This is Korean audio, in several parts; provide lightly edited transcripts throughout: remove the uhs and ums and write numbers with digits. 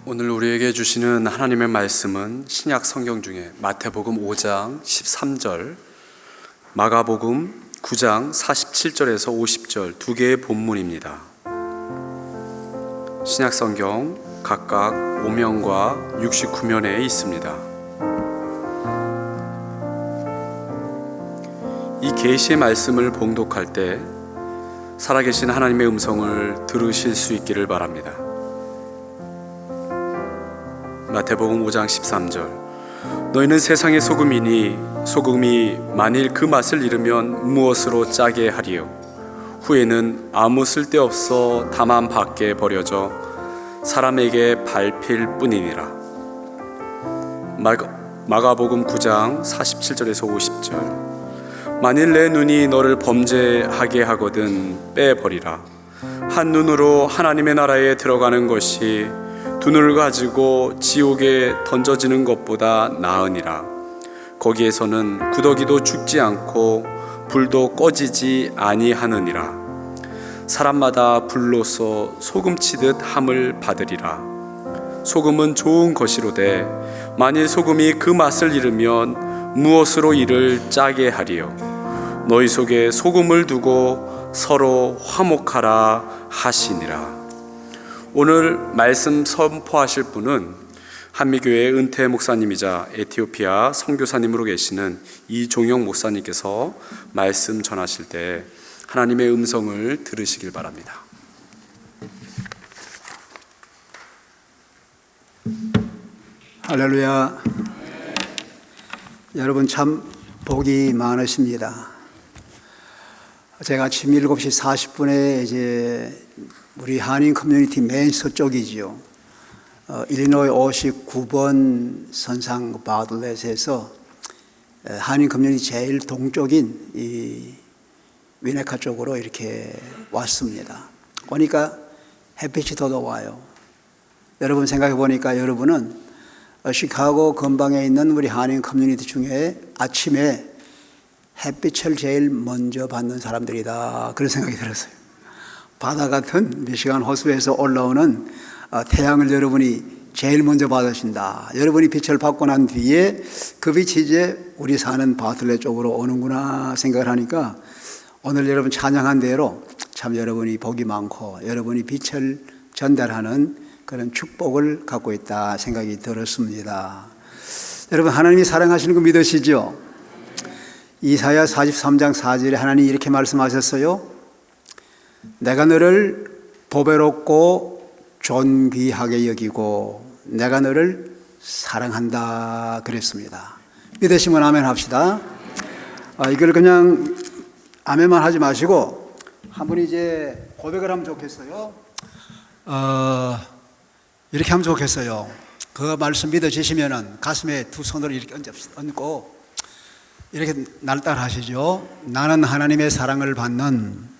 오늘 우리에게 주시는 하나님의 말씀은 신약 성경 중에 마태복음 5장 13절, 마가복음 9장 47절에서 50절 두 개의 본문입니다. 신약 성경 각각 5면과 69면에 있습니다. 이 계시의 말씀을 봉독할 때 살아계신 하나님의 음성을 들으실 수 있기를 바랍니다. 마태복음 5장 13절, 너희는 세상의 소금이니 소금이 만일 그 맛을 잃으면 무엇으로 짜게 하리요? 후에는 아무 쓸데없어 다만 밖에 버려져 사람에게 밟힐 뿐이니라. 마가복음 9장 47절에서 50절, 만일 내 눈이 너를 범죄하게 하거든 빼버리라. 한 눈으로 하나님의 나라에 들어가는 것이 두 눈을 가지고 지옥에 던져지는 것보다 나으니라. 거기에서는 구더기도 죽지 않고 불도 꺼지지 아니하느니라. 사람마다 불로서 소금치듯 함을 받으리라. 소금은 좋은 것이로되 만일 소금이 그 맛을 잃으면 무엇으로 이를 짜게 하리요? 너희 속에 소금을 두고 서로 화목하라 하시니라. 오늘 말씀 선포하실 분은 한미교회 은퇴 목사님이자 에티오피아 선교사님으로 계시는 이종영 목사님께서 말씀 전하실 때 하나님의 음성을 들으시길 바랍니다. 할렐루야. 여러분 참 복이 많으십니다. 제가 아침 7시 40분에 이제 우리 한인 커뮤니티 맨 서쪽이지요. 일리노이 59번 선상 바들렛에서 한인 커뮤니티 제일 동쪽인 이 위네카 쪽으로 이렇게 왔습니다. 오니까 햇빛이 더 더워요. 여러분 생각해 보니까 여러분은 시카고 근방에 있는 우리 한인 커뮤니티 중에 아침에 햇빛을 제일 먼저 받는 사람들이다, 그런 생각이 들었어요. 바다 같은 미시간 호수에서 올라오는 태양을 여러분이 제일 먼저 받으신다. 여러분이 빛을 받고 난 뒤에 그 빛이 이제 우리 사는 바틀렛 쪽으로 오는구나 생각을 하니까 오늘 여러분 찬양한 대로 참 여러분이 복이 많고 여러분이 빛을 전달하는 그런 축복을 갖고 있다 생각이 들었습니다. 여러분 하나님이 사랑하시는 거 믿으시죠? 이사야 43장 4절에 하나님이 이렇게 말씀하셨어요. 내가 너를 보배롭고 존귀하게 여기고 내가 너를 사랑한다 그랬습니다. 믿으시면 아멘 합시다. 이걸 그냥 아멘만 하지 마시고 한 분이 이제 고백을 하면 좋겠어요. 이렇게 하면 좋겠어요. 그 말씀 믿어지시면은 가슴에 두 손으로 이렇게 얹고 이렇게 날따라 하시죠. 나는 하나님의 사랑을 받는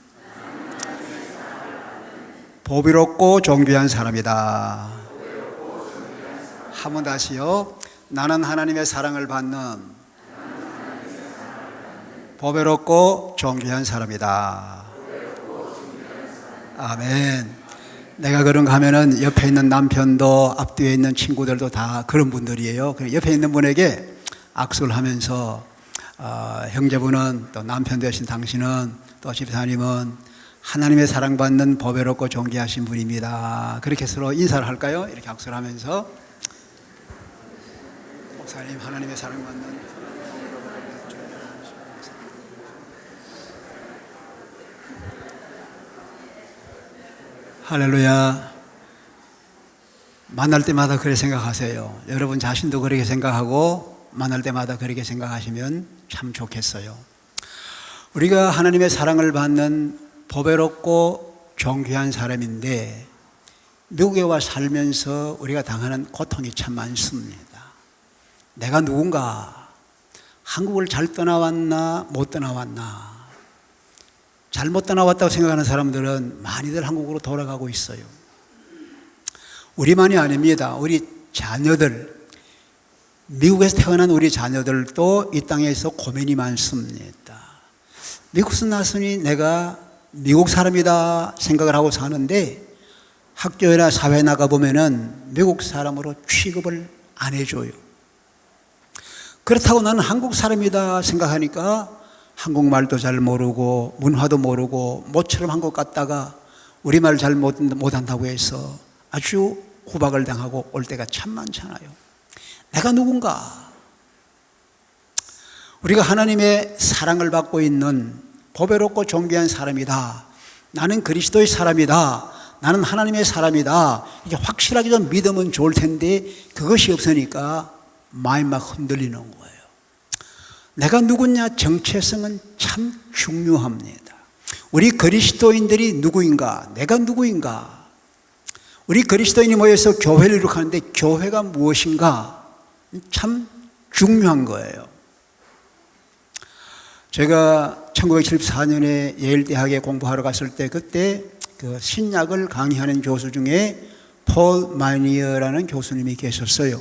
보배롭고 존귀한 사람이다. 한 번 다시요. 나는 하나님의 사랑을 받는 보배롭고 존귀한 사람이다. 아멘. 내가 그런가 하면은 옆에 있는 남편도 앞뒤에 있는 친구들도 다 그런 분들이에요. 옆에 있는 분에게 악수를 하면서 형제분은 또 남편 되신 당신은 또 집사님은 하나님의 사랑받는 보배롭고 존귀하신 분입니다. 그렇게 서로 인사를 할까요? 이렇게 악수를 하면서 목사님 하나님의 사랑받는 할렐루야. 만날 때마다 그렇게 생각하세요. 여러분 자신도 그렇게 생각하고 만날 때마다 그렇게 생각하시면 참 좋겠어요. 우리가 하나님의 사랑을 받는 보배롭고 존귀한 사람인데 미국에 와 살면서 우리가 당하는 고통이 참 많습니다. 내가 누군가, 한국을 잘 떠나왔나 못 떠나왔나, 잘못 떠나왔다고 생각하는 사람들은 많이들 한국으로 돌아가고 있어요. 우리만이 아닙니다. 우리 자녀들, 미국에서 태어난 우리 자녀들도 이 땅에서 고민이 많습니다. 미국에서 났으니 내가 미국 사람이다 생각을 하고 사는데 학교나 사회 나가보면은 미국 사람으로 취급을 안 해줘요. 그렇다고 나는 한국 사람이다 생각하니까 한국말도 잘 모르고 문화도 모르고 모처럼 한국 갔다가 우리말 잘 못한다고 해서 아주 구박을 당하고 올 때가 참 많잖아요. 내가 누군가? 우리가 하나님의 사랑을 받고 있는 보배롭고 존귀한 사람이다. 나는 그리스도의 사람이다. 나는 하나님의 사람이다. 이게 확실하게 좀 믿으면 좋을 텐데 그것이 없으니까 마음이 막 흔들리는 거예요. 내가 누구냐? 정체성은 참 중요합니다. 우리 그리스도인들이 누구인가? 내가 누구인가? 우리 그리스도인이 모여서 교회를 이룩하는데 교회가 무엇인가? 참 중요한 거예요. 제가 1974년에 예일대학에 공부하러 갔을 때 그때 그 신약을 강의하는 교수 중에 폴 마이니어라는 교수님이 계셨어요.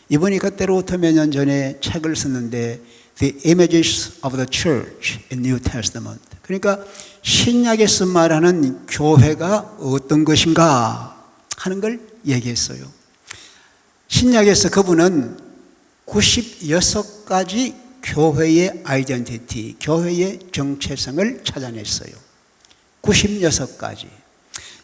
이분이 그때로부터 몇 년 전에 책을 썼는데 The Images of the Church in New Testament. 그러니까 신약에서 말하는 교회가 어떤 것인가 하는 걸 얘기했어요. 신약에서 그분은 96가지 교회의 아이덴티티, 교회의 정체성을 찾아냈어요. 96가지.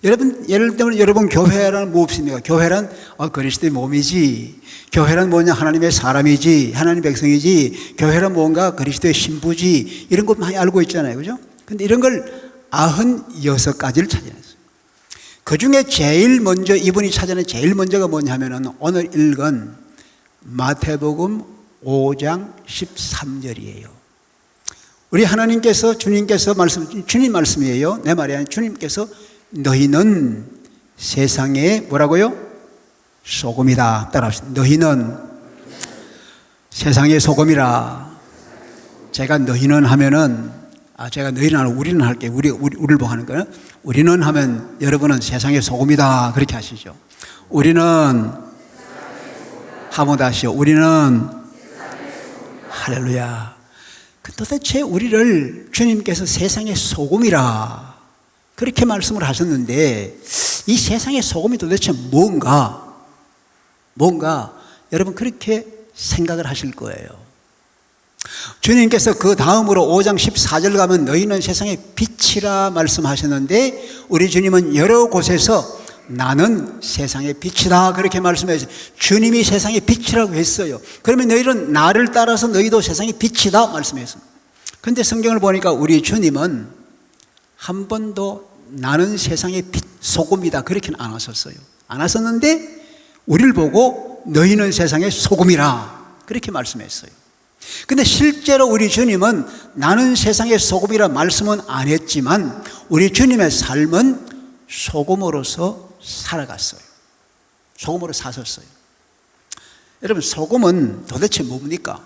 여러분, 예를 들면 여러분 교회란 무엇입니까? 교회란 그리스도의 몸이지. 교회란 뭐냐? 하나님의 사람이지. 하나님의 백성이지. 교회란 뭔가 그리스도의 신부지. 이런 것 많이 알고 있잖아요. 그죠? 근데 이런 걸 96가지를 찾아냈어요. 그 중에 제일 먼저 이분이 찾아낸 제일 먼저가 뭐냐면은 오늘 읽은 마태복음 5장 13절이에요. 우리 하나님께서 주님께서 주님 말씀이에요. 내 말이 아니라 주님께서 너희는 세상의 뭐라고요? 소금이다. 따라합시다. 너희는 세상의 소금이라. 제가 너희는 하면은 제가 너희는 하면 우리는 할게요. 우리를 보고 하는 거예요. 우리는 하면 여러분은 세상의 소금이다. 그렇게 하시죠. 우리는 한번 다시요. 우리는 할렐루야. 도대체 우리를 주님께서 세상의 소금이라 그렇게 말씀을 하셨는데 이 세상의 소금이 도대체 뭔가 여러분 그렇게 생각을 하실 거예요. 주님께서 그 다음으로 5장 14절 가면 너희는 세상의 빛이라 말씀하셨는데 우리 주님은 여러 곳에서 나는 세상의 빛이다 그렇게 말씀하셨어요. 주님이 세상의 빛이라고 했어요. 그러면 너희는 나를 따라서 너희도 세상의 빛이다 말씀했습니다. 그런데 성경을 보니까 우리 주님은 한 번도 나는 세상의 빛, 소금이다 그렇게는 안 하셨어요. 안 하셨는데 우리를 보고 너희는 세상의 소금이라 그렇게 말씀했어요. 근데 실제로 우리 주님은 나는 세상의 소금이라 말씀은 안 했지만 우리 주님의 삶은 소금으로서 살아갔어요. 소금으로 사셨어요. 여러분 소금은 도대체 뭡니까?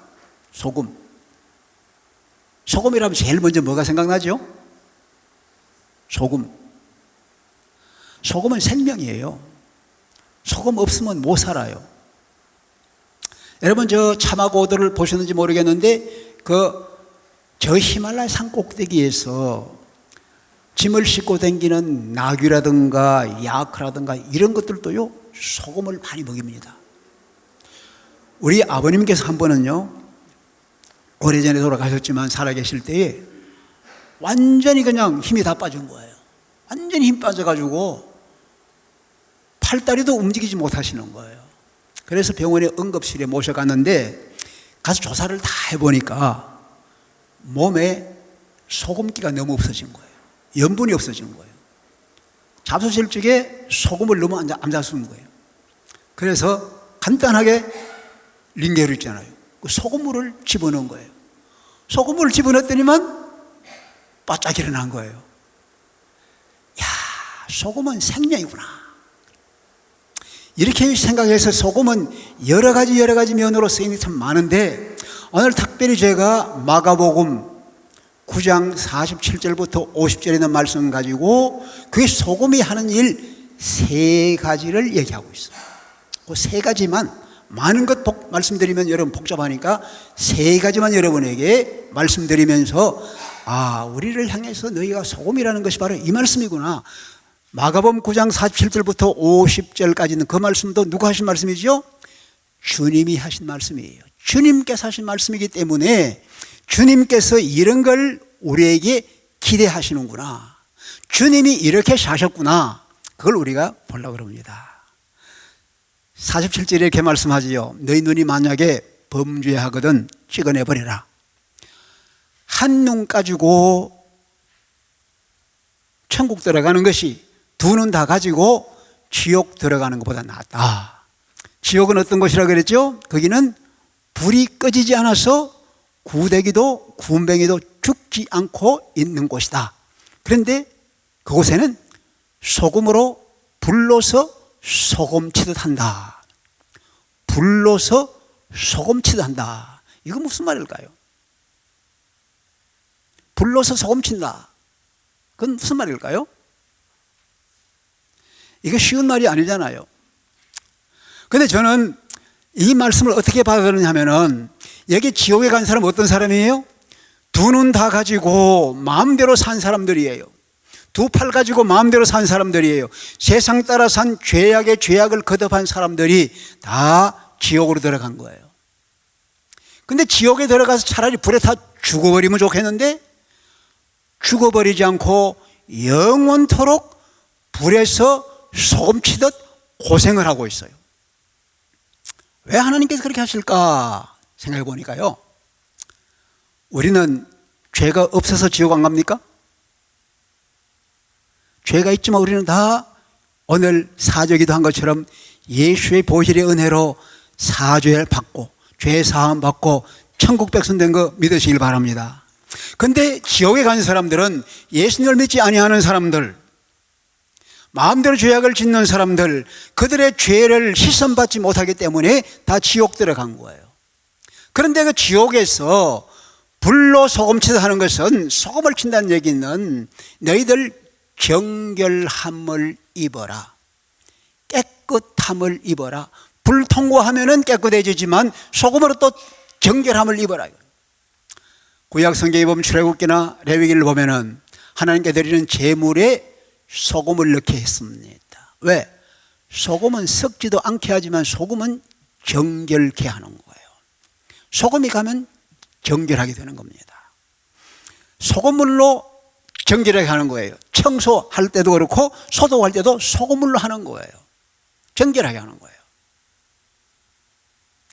소금이라면 제일 먼저 뭐가 생각나죠? 소금은 생명이에요. 소금 없으면 못 살아요. 여러분 저 차마고도를 보셨는지 모르겠는데 저 히말라야 산 꼭대기에서 짐을 싣고 다니는 나귀라든가 야크라든가 이런 것들도요 소금을 많이 먹입니다. 우리 아버님께서 한 번은요 오래전에 돌아가셨지만 살아계실 때에 완전히 그냥 힘이 다 빠진 거예요. 완전히 힘 빠져가지고 팔다리도 움직이지 못하시는 거예요. 그래서 병원에 응급실에 모셔갔는데 가서 조사를 다 해보니까 몸에 소금기가 너무 없어진 거예요. 염분이 없어진 거예요. 잡수실 적에 소금을 너무 안 잡수는 거예요. 그래서 간단하게 링게로 있잖아요. 그 소금물을 집어넣은 거예요. 소금물을 집어넣었더니만 바짝 일어난 거예요. 야, 소금은 생명이구나. 이렇게 생각해서 소금은 여러 가지 면으로 쓰임이 참 많은데 오늘 특별히 제가 마가복음 9장 47절부터 50절에 있는 말씀 가지고 그게 소금이 하는 일 3가지를 얘기하고 있어요. 그 3가지만 많은 것 말씀드리면 여러분 복잡하니까 3가지만 여러분에게 말씀드리면서 우리를 향해서 너희가 소금이라는 것이 바로 이 말씀이구나. 마가복음 9장 47절부터 50절까지 있는 그 말씀도 누가 하신 말씀이죠? 주님이 하신 말씀이에요. 주님께서 하신 말씀이기 때문에 주님께서 이런 걸 우리에게 기대하시는구나, 주님이 이렇게 사셨구나, 그걸 우리가 보려고 그럽니다. 47절에 이렇게 말씀하지요. 너희 눈이 만약에 범죄하거든 찍어내버려라. 한 눈 가지고 천국 들어가는 것이 두 눈 다 가지고 지옥 들어가는 것보다 낫다. 지옥은 어떤 곳이라 그랬죠? 거기는 불이 꺼지지 않아서 구더기도 군뱅이도 죽지 않고 있는 곳이다. 그런데 그곳에는 소금으로 불로서 소금치듯 한다. 불로서 소금치듯 한다. 이거 무슨 말일까요? 불로서 소금친다. 그건 무슨 말일까요? 이게 쉬운 말이 아니잖아요. 근데 저는 이 말씀을 어떻게 받아들이냐면은, 여기 지옥에 간 사람은 어떤 사람이에요? 두 눈 다 가지고 마음대로 산 사람들이에요. 두 팔 가지고 마음대로 산 사람들이에요. 세상 따라 산 죄악의 죄악을 거듭한 사람들이 다 지옥으로 들어간 거예요. 근데 지옥에 들어가서 차라리 불에 다 죽어버리면 좋겠는데, 죽어버리지 않고 영원토록 불에서 소금치듯 고생을 하고 있어요. 왜 하나님께서 그렇게 하실까 생각해 보니까요, 우리는 죄가 없어서 지옥 안 갑니까? 죄가 있지만 우리는 다 오늘 사제기도 한 것처럼 예수의 보혈의 은혜로 사죄를 받고 죄 사함 받고 천국 백성 된 거 믿으시길 바랍니다. 그런데 지옥에 간 사람들은 예수님을 믿지 아니하는 사람들, 마음대로 죄악을 짓는 사람들, 그들의 죄를 시선받지 못하기 때문에 다 지옥 들어간 거예요. 그런데 그 지옥에서 불로 소금치듯 하는 것은, 소금을 친다는 얘기는 너희들 정결함을 입어라, 깨끗함을 입어라. 불 통과하면은 깨끗해지지만 소금으로 또 정결함을 입어라. 구약 성경에 보면 출애굽기나 레위기를 보면은 하나님께 드리는 제물에 소금을 넣게 했습니다. 왜? 소금은 썩지도 않게 하지만 소금은 정결케 하는 거예요. 소금이 가면 정결하게 되는 겁니다. 소금물로 정결하게 하는 거예요. 청소할 때도 그렇고 소독할 때도 소금물로 하는 거예요. 정결하게 하는 거예요.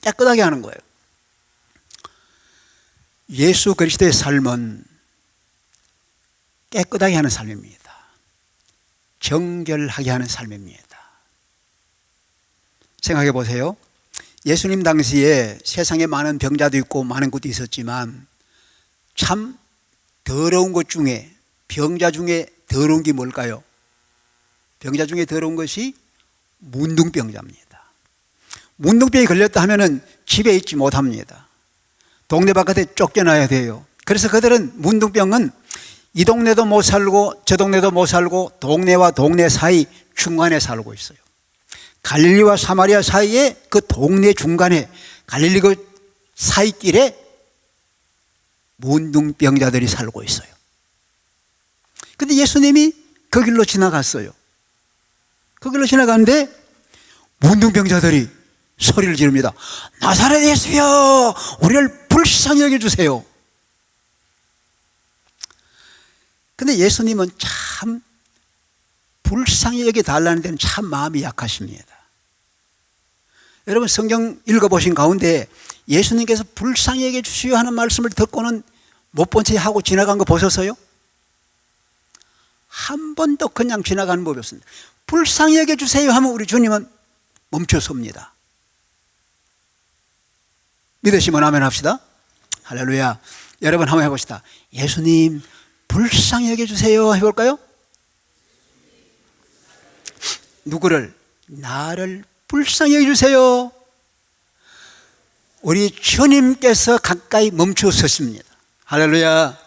깨끗하게 하는 거예요. 예수 그리스도의 삶은 깨끗하게 하는 삶입니다. 정결하게 하는 삶입니다. 생각해 보세요. 예수님 당시에 세상에 많은 병자도 있고 많은 것도 있었지만, 참 더러운 것 중에, 병자 중에 더러운 게 뭘까요? 병자 중에 더러운 것이 문둥병자입니다. 문둥병이 걸렸다 하면은 집에 있지 못합니다. 동네 바깥에 쫓겨나야 돼요. 그래서 그들은, 문둥병은 이 동네도 못 살고 저 동네도 못 살고 동네와 동네 사이 중간에 살고 있어요. 갈릴리와 사마리아 사이에 그 동네 중간에, 갈릴리 그 사이길에 문둥병자들이 살고 있어요. 근데 예수님이 그 길로 지나갔어요. 그 길로 지나가는데 문둥병자들이 소리를 지릅니다. 나사렛 예수여, 우리를 불쌍히 여겨주세요. 근데 예수님은 참 불쌍히 여겨달라는 데는 참 마음이 약하십니다. 여러분, 성경 읽어보신 가운데 예수님께서 불쌍히 여겨주시오 하는 말씀을 듣고는 못 본 채 하고 지나간 거 보셨어요? 한 번도 그냥 지나가는 법이 없습니다. 불쌍히 여겨주세요 하면 우리 주님은 멈춰섭니다. 믿으시면 아멘 합시다. 할렐루야. 여러분 한번 해봅시다. 예수님 불쌍히 여겨주세요 해볼까요? 누구를? 나를 불쌍히 여겨주세요. 우리 주님께서 가까이 멈춰서십니다. 할렐루야.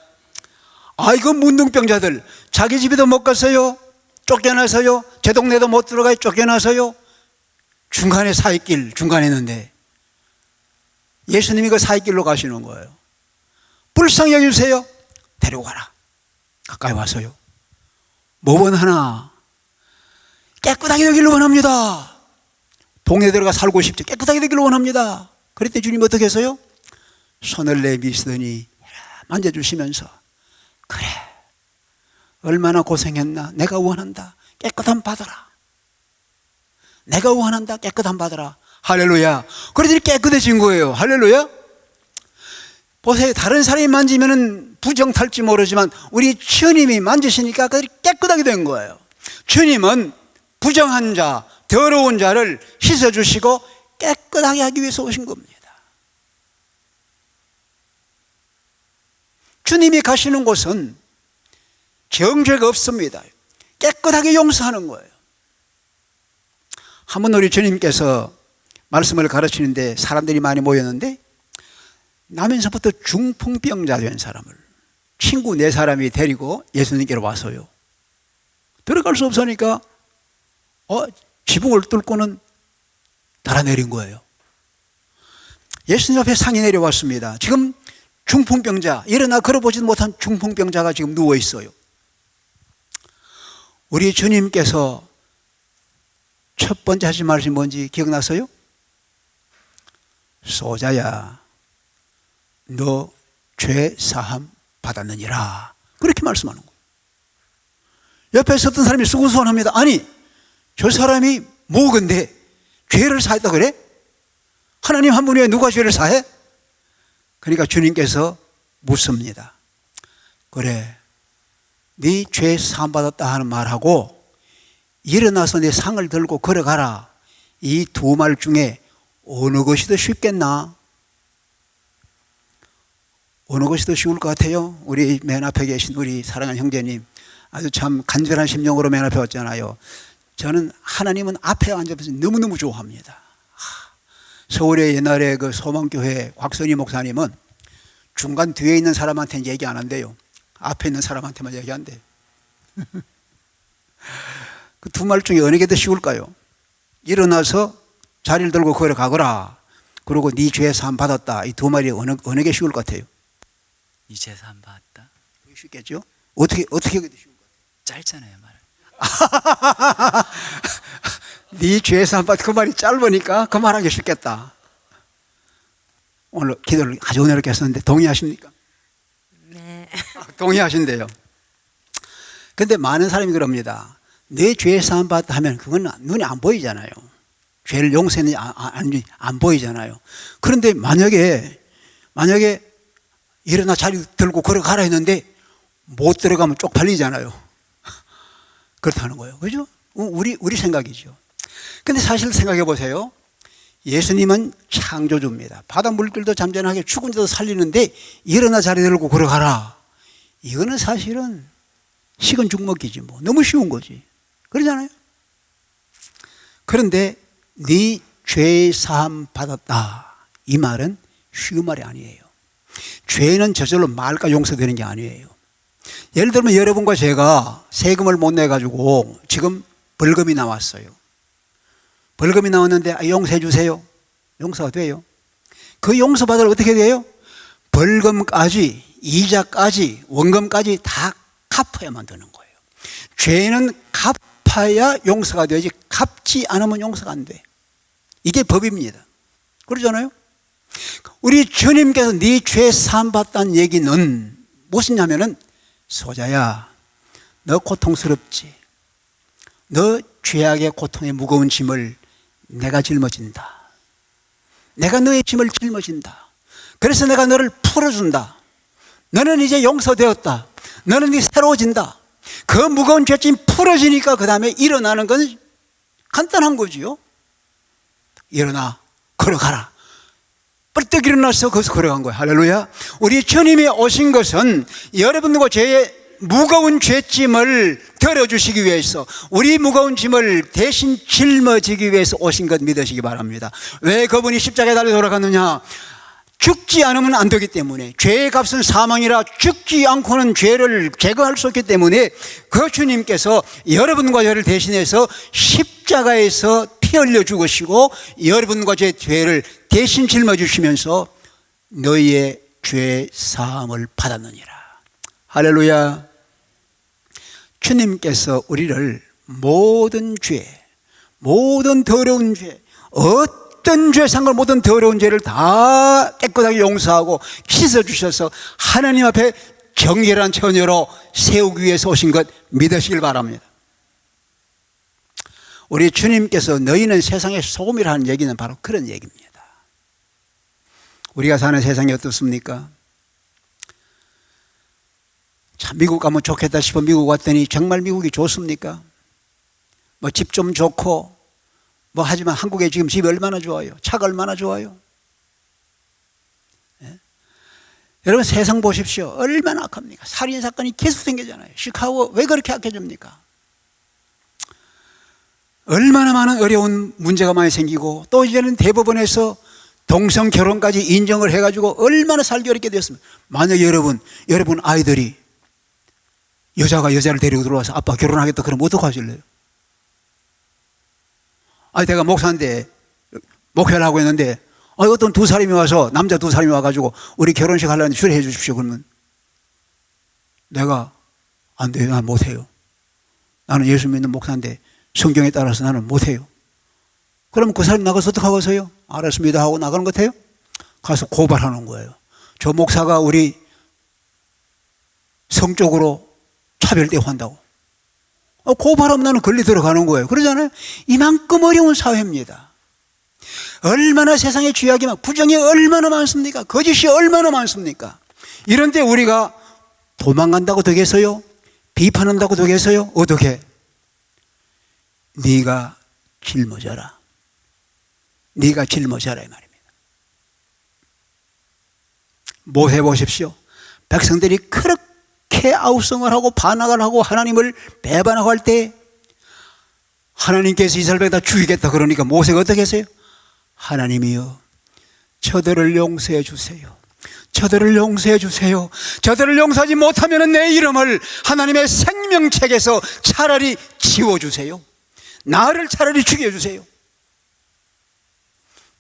아이고, 문둥병자들 자기 집에도 못 갔어요. 쫓겨나서요. 제 동네도 못 들어가요. 쫓겨나서요. 중간에 사이길 중간에 있는데 예수님이 그 사이길로 가시는 거예요. 불쌍히 여겨주세요. 데리고 가라. 가까이 와서요. 뭐 원하나? 깨끗하게 되기를 원합니다. 동네 들어가 살고 싶죠. 깨끗하게 되기를 원합니다. 그랬더니 주님 어떻게 했어요? 손을 내미시더니 만져주시면서, 그래, 얼마나 고생했나. 내가 원한다. 깨끗함 받아라. 내가 원한다. 깨끗함 받아라. 할렐루야. 그러더니 깨끗해진 거예요. 할렐루야. 보세요. 다른 사람이 만지면 부정 탈지 모르지만 우리 주님이 만지시니까 그들이 깨끗하게 된 거예요. 주님은 부정한 자, 더러운 자를 씻어주시고 깨끗하게 하기 위해서 오신 겁니다. 주님이 가시는 곳은 정죄가 없습니다. 깨끗하게 용서하는 거예요. 한번 우리 주님께서 말씀을 가르치는데 사람들이 많이 모였는데 나면서부터 중풍병자 된 사람을 친구 4사람이 데리고 예수님께로 와서요. 들어갈 수 없으니까 지붕을 뚫고는 달아내린 거예요. 예수님 앞에 상이 내려왔습니다. 지금 중풍병자, 일어나 걸어보지도 못한 중풍병자가 지금 누워 있어요. 우리 주님께서 첫 번째 하신 말씀이 뭔지 기억나세요? 소자야, 너 죄 사함 받았느니라. 그렇게 말씀하는 거예요. 옆에 섰던 사람이 수고수원합니다. 아니, 저 사람이 뭐건데 죄를 사했다 그래? 하나님 한 분이 왜 누가 죄를 사해? 그러니까 주님께서 묻습니다. 그래, 네 죄 사함 받았다 하는 말하고 일어나서 내 상을 들고 걸어가라. 이 2말 중에 어느 것이 더 쉽겠나? 어느 것이 더 쉬울 것 같아요? 우리 맨 앞에 계신 우리 사랑하는 형제님, 아주 참 간절한 심령으로 맨 앞에 왔잖아요. 저는 하나님은 앞에 앉아서 너무너무 좋아합니다. 서울에 옛날에 그 소망교회 곽선희 목사님은 중간 뒤에 있는 사람한테는 얘기 안 한대요. 앞에 있는 사람한테만 얘기한대요. 그 2말 중에 어느 게 더 쉬울까요? 일어나서 자리를 들고 걸어가거라. 그리고 네 죄 사함 받았다. 이 2말이 어느 게 쉬울 것 같아요? 이 죄 사함 받았다. 쉽겠죠? 어떻게 쉬울 것 같아요? 짧잖아요, 말. 네 죄 사함 받, 그 말이 짧으니까 그 말하기 쉽겠다. 오늘 기도를 아주 은혜롭게 했었는데 동의하십니까? 네. 동의하신대요. 근데 많은 사람이 그럽니다. 내 죄 사함 받다 하면 그건 눈에 안 보이잖아요. 죄를 용서했는지 안 보이잖아요. 그런데 만약에 일어나 자리 들고 걸어가라 했는데 못 들어가면 쪽팔리잖아요. 그렇다는 거예요. 그죠? 우리 생각이죠. 근데 사실 생각해 보세요. 예수님은 창조주입니다. 바다 물들도 잠잠하게 죽은 자도 살리는데 일어나 자리 들고 걸어가라. 이거는 사실은 식은 죽 먹기지 뭐. 너무 쉬운 거지. 그러잖아요. 그런데 네 죄 사함 받았다. 이 말은 쉬운 말이 아니에요. 죄는 저절로 말까 용서되는 게 아니에요. 예를 들면 여러분과 제가 세금을 못 내가지고 지금 벌금이 나왔어요. 벌금이 나왔는데 용서해 주세요. 용서가 돼요. 그 용서받으려 어떻게 돼요? 벌금까지, 이자까지, 원금까지 다 갚아야만 되는 거예요. 죄는 갚아야 용서가 되지 갚지 않으면 용서가 안 돼. 이게 법입니다. 그러잖아요. 우리 주님께서 네 죄 사함 받다는 얘기는 무엇이냐면은 소자야, 너 고통스럽지? 너 죄악의 고통의 무거운 짐을 내가 짊어진다. 내가 너의 짐을 짊어진다. 그래서 내가 너를 풀어준다. 너는 이제 용서되었다. 너는 이제 새로워진다. 그 무거운 죄짐 풀어지니까 그 다음에 일어나는 건 간단한 거지요. 일어나 걸어가라. 뻘떡 일어나서 거기서 걸어간 거예요. 할렐루야. 우리 주님이 오신 것은 여러분과 죄의 무거운 죄짐을 덜어주시기 위해서, 우리 무거운 짐을 대신 짊어지기 위해서 오신 것 믿으시기 바랍니다. 왜 그분이 십자가에 달려 돌아갔느냐? 죽지 않으면 안 되기 때문에, 죄의 값은 사망이라 죽지 않고는 죄를 제거할 수 없기 때문에 그 주님께서 여러분과 저를 대신해서 십자가에서 피 흘려 죽으시고 여러분과 제 죄를 대신 짊어주시면서 너희의 죄 사함을 받았느니라. 할렐루야. 주님께서 우리를 모든 죄, 모든 더러운 죄, 어떤 죄 상관 모든 더러운 죄를 다 깨끗하게 용서하고 씻어주셔서 하나님 앞에 정결한 처녀로 세우기 위해서 오신 것 믿으시길 바랍니다. 우리 주님께서 너희는 세상의 소금이라는 얘기는 바로 그런 얘기입니다. 우리가 사는 세상이 어떻습니까? 참 미국 가면 좋겠다 싶어 미국 왔더니 정말 미국이 좋습니까? 뭐 집 좀 좋고 뭐 하지만 한국에 지금 집이 얼마나 좋아요? 차가 얼마나 좋아요? 예? 여러분 세상 보십시오. 얼마나 악합니까? 살인사건이 계속 생기잖아요. 시카고 왜 그렇게 악해집니까? 얼마나 많은 어려운 문제가 많이 생기고 또 이제는 대법원에서 동성 결혼까지 인정을 해가지고 얼마나 살기 어렵게 되었습니까? 만약에 여러분 아이들이 여자가 여자를 데리고 들어와서 아빠 결혼하겠다 그러면 어떡하실래요? 아니 내가 목사인데 목회를 하고 있는데 어떤 두 사람이 와서 남자 두 사람이 와가지고 우리 결혼식 하려는데 주례해 주십시오 그러면 내가 안 돼요. 난 못해요. 나는 예수 믿는 목사인데 성경에 따라서 나는 못해요. 그러면 그 사람이 나가서 어떡하겠어요? 알았습니다 하고 나가는 것 같아요? 가서 고발하는 거예요. 저 목사가 우리 성적으로 차별대우한다고. 고발하면 나는 권리 들어가는 거예요. 그러잖아요. 이만큼 어려운 사회입니다. 얼마나 세상에 죄악이 많고 부정이 얼마나 많습니까? 거짓이 얼마나 많습니까? 이런데 우리가 도망간다고 되겠어요? 비판한다고 되겠어요? 어떻게? 네가 짊어져라. 네가 짊어져라 이 말입니다. 뭐 해보십시오. 백성들이 그렇게 아우성을 하고 반항을 하고 하나님을 배반하고 할 때 하나님께서 이스라엘 다 죽이겠다 그러니까 모세가 어떻게 했어요? 하나님이여 저들을 용서해 주세요. 저들을 용서해 주세요. 저들을 용서하지 못하면 내 이름을 하나님의 생명책에서 차라리 지워주세요. 나를 차라리 죽여주세요.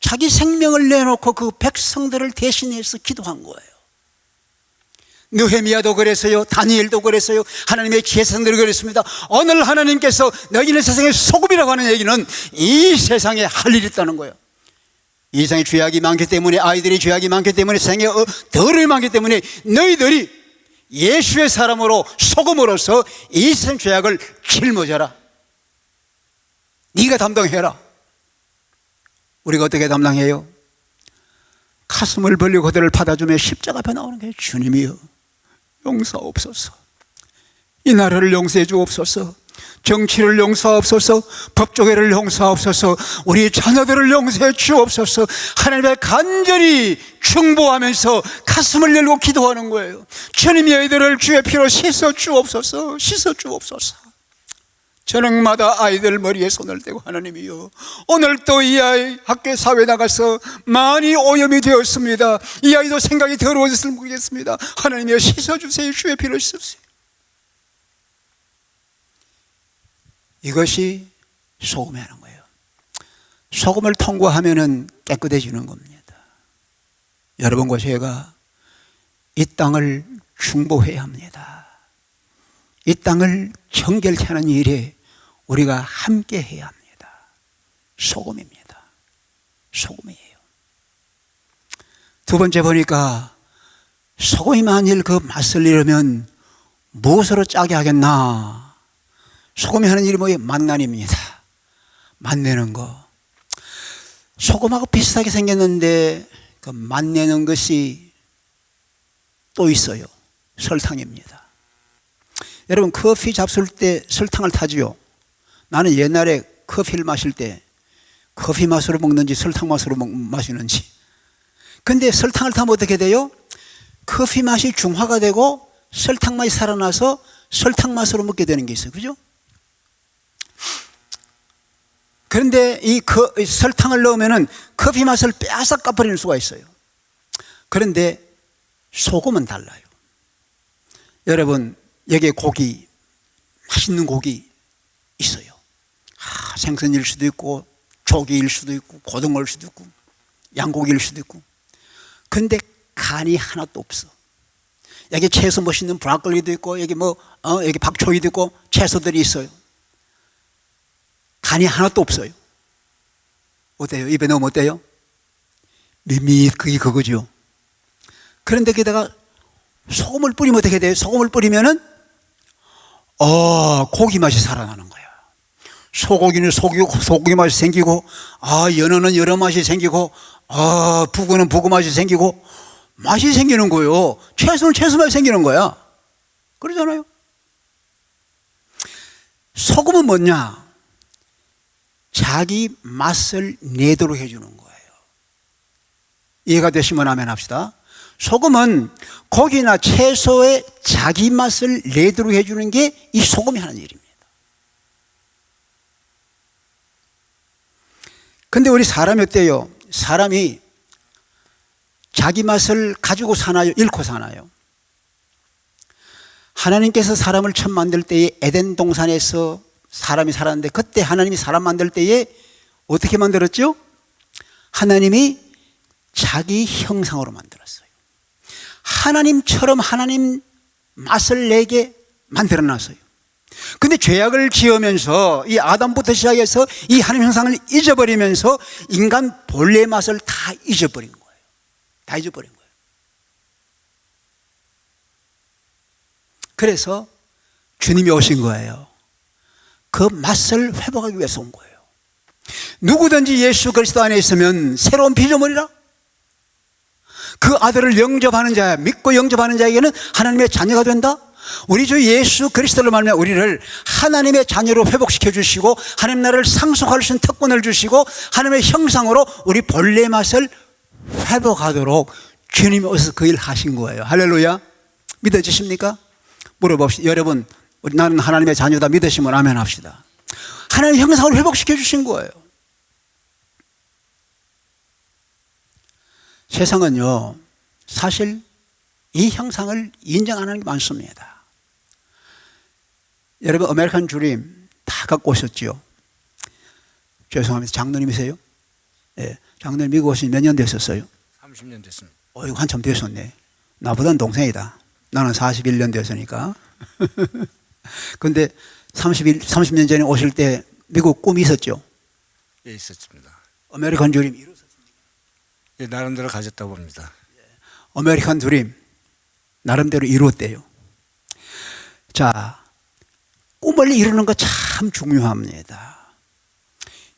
자기 생명을 내놓고 그 백성들을 대신해서 기도한 거예요. 느헤미야도 그랬어요. 다니엘도 그랬어요. 하나님의 제사장들이 그랬습니다. 오늘 하나님께서 너희는 세상의 소금이라고 하는 얘기는 이 세상에 할 일이 있다는 거예요. 이 세상에 죄악이 많기 때문에 아이들이 죄악이 많기 때문에 세상에 덜이 많기 때문에 너희들이 예수의 사람으로 소금으로서 이 세상 죄악을 짊어져라. 네가 담당해라. 우리가 어떻게 담당해요? 가슴을 벌리고 그들을 받아주며 십자가 앞에 나오는 게 주님이여 용서옵소서. 이 나라를 용서해 주옵소서. 정치를 용서하옵소서. 법조계를 용서하옵소서. 우리 자녀들을 용서해 주옵소서. 하나님의 간절히 충보하면서 가슴을 열고 기도하는 거예요. 주님이 아이들을 주의 피로 씻어 주옵소서. 씻어 주옵소서. 저녁마다 아이들 머리에 손을 대고 하나님이요 오늘 또 이 아이 학교 사회에 나가서 많이 오염이 되었습니다. 이 아이도 생각이 더러워졌을 모르겠습니다. 하나님이요 씻어주세요. 주의 피로 씻으세요. 이것이 소금이 하는 거예요. 소금을 통과하면 깨끗해지는 겁니다. 여러분과 제가 이 땅을 중보해야 합니다. 이 땅을 정결케 하는 일에 우리가 함께 해야 합니다. 소금입니다. 소금이에요. 두 번째 보니까 소금이 만일 그 맛을 잃으면 무엇으로 짜게 하겠나? 소금이 하는 일이 뭐예요? 맛난입니다. 맛내는 거. 소금하고 비슷하게 생겼는데 그 맛내는 것이 또 있어요. 설탕입니다. 여러분 커피 잡술 때 설탕을 타지요. 나는 옛날에 커피를 마실 때 커피 맛으로 먹는지 설탕 맛으로 마시는지. 근데 설탕을 타면 어떻게 돼요? 커피 맛이 중화가 되고 설탕 맛이 살아나서 설탕 맛으로 먹게 되는 게 있어요. 그죠? 그런데 이 설탕을 넣으면 커피 맛을 빼앗아 까버리는 수가 있어요. 그런데 소금은 달라요. 여러분 여기에 고기, 맛있는 고기 있어요. 생선일 수도 있고 조기일 수도 있고 고등어일 수도 있고 양고기일 수도 있고. 근데 간이 하나도 없어. 여기 채소 멋있는 브로콜리도 있고 여기 여기 박초기도 있고 채소들이 있어요. 간이 하나도 없어요. 어때요? 입에 넣으면 어때요? 밋밋, 그게 그거죠. 그런데 게다가 소금을 뿌리면 어떻게 돼요? 소금을 뿌리면은 고기 맛이 살아나는 거예요. 소고기는 소고기 맛이 생기고, 연어는 연어 맛이 생기고, 북어는 북어 맛이 생기고, 맛이 생기는 거예요. 채소는 채소 맛이 생기는 거야. 그러잖아요. 소금은 뭐냐? 자기 맛을 내도록 해주는 거예요. 이해가 되시면 아멘 합시다. 소금은 고기나 채소의 자기 맛을 내도록 해주는 게 이 소금이 하는 일입니다. 근데 우리 사람이 어때요? 사람이 자기 맛을 가지고 사나요? 잃고 사나요? 하나님께서 사람을 처음 만들 때에 에덴 동산에서 사람이 살았는데, 그때 하나님이 사람 만들 때에 어떻게 만들었죠? 하나님이 자기 형상으로 만들었어요. 하나님처럼 하나님 맛을 내게 만들어 놨어요. 근데 죄악을 지으면서 이 아담부터 시작해서 이 하나님 형상을 잊어버리면서 인간 본래의 맛을 다 잊어버린 거예요. 다 잊어버린 거예요. 그래서 주님이 오신 거예요. 그 맛을 회복하기 위해서 온 거예요. 누구든지 예수 그리스도 안에 있으면 새로운 피조물이라. 그 아들을 영접하는 자, 믿고 영접하는 자에게는 하나님의 자녀가 된다. 우리 주 예수 그리스도를 말미암아 우리를 하나님의 자녀로 회복시켜 주시고, 하나님 나라를 상속할 수 있는 특권을 주시고, 하나님의 형상으로 우리 본래의 맛을 회복하도록 주님이 오셔서 그 일 하신 거예요. 할렐루야. 믿어지십니까? 물어봅시다. 여러분, 나는 하나님의 자녀다 믿으시면 아멘 합시다. 하나님의 형상을 회복시켜 주신 거예요. 세상은요, 사실 이 형상을 인정 안 하는 게 많습니다. 여러분, 아메리칸 드림 다 갖고 오셨죠? 죄송합니다. 장로님이세요? 예, 장로님 미국 오신 몇 년 되셨어요? 30년 됐습니다. 이거 한참 되셨네. 나보다는 동생이다. 나는 41년 됐으니까. 근데 30년 전에 오실 때 미국 꿈이 있었죠? 예, 있었습니다. 아메리칸 드림 이루셨습니까? 예, 나름대로 가졌다고 봅니다. 아메리칸 드림 나름대로 이루었대요. 자, 꿈을 이루는 거 참 중요합니다.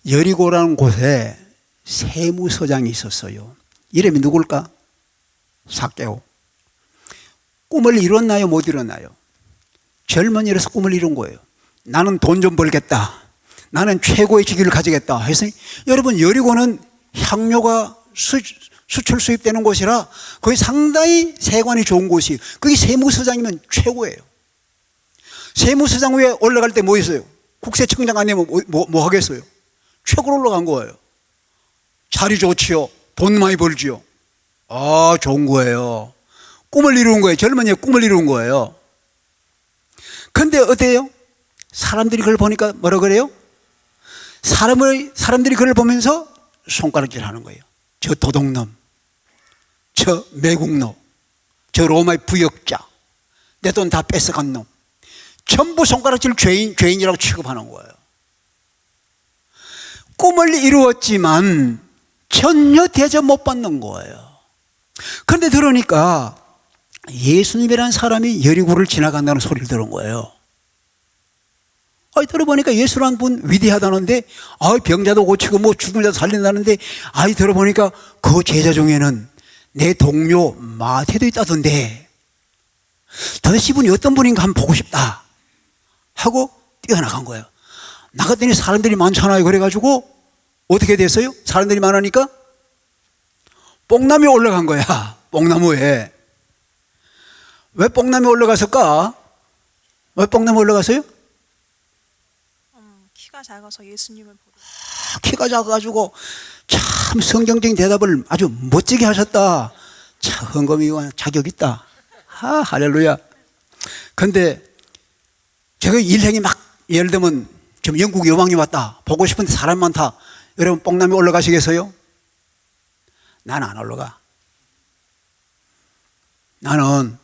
여리고라는 곳에 세무서장이 있었어요. 이름이 누굴까? 삭개오. 꿈을 이뤘나요? 못 이뤘나요? 젊은이로서 꿈을 이룬 거예요. 나는 돈 좀 벌겠다. 나는 최고의 직위를 가지겠다 해서, 여러분, 여리고는 향료가 수출 수입되는 곳이라 거기 상당히 세관이 좋은 곳이에요. 거기 세무서장이면 최고예요. 세무서장 위에 올라갈 때 뭐 있어요? 국세청장 안 되면 뭐 하겠어요? 최고로 올라간 거예요. 자리 좋지요. 돈 많이 벌지요. 좋은 거예요. 꿈을 이룬 거예요. 젊은이의 꿈을 이룬 거예요. 근데 어때요? 사람들이 그걸 보니까 뭐라 그래요? 사람들이 그걸 보면서 손가락질 하는 거예요. 저 도둑놈, 저 매국노, 저 로마의 부역자, 내 돈 다 뺏어간 놈, 전부 손가락질 죄인이라고 취급하는 거예요. 꿈을 이루었지만 전혀 대접 못 받는 거예요. 그런데 들으니까 예수님이라는 사람이 여리고를 지나간다는 소리를 들은 거예요. 들어보니까 예수라는 분 위대하다는데, 병자도 고치고 뭐 죽은 자도 살린다는데, 들어보니까 그 제자 중에는 내 동료 마태도 있다던데, 도대체 이분이 어떤 분인가 한번 보고 싶다 하고 뛰어나간 거예요. 나갔더니 사람들이 많잖아요. 그래가지고 어떻게 됐어요? 사람들이 많으니까 뽕나무에 올라간 거야. 뽕나무에. 왜 뽕나무에 올라갔을까? 왜 뽕나무에 올라갔어요? 키가 작아서 예수님을 보러. 키가 작아가지고 참 성경적인 대답을 아주 멋지게 하셨다. 참 헌금이고 자격 있다. 할렐루야. 근데 제가 일행이 막, 예를 들면 지금 영국 여왕이 왔다. 보고 싶은데 사람 많다. 여러분 뽕나무에 올라가시겠어요? 나는 안 올라가. 나는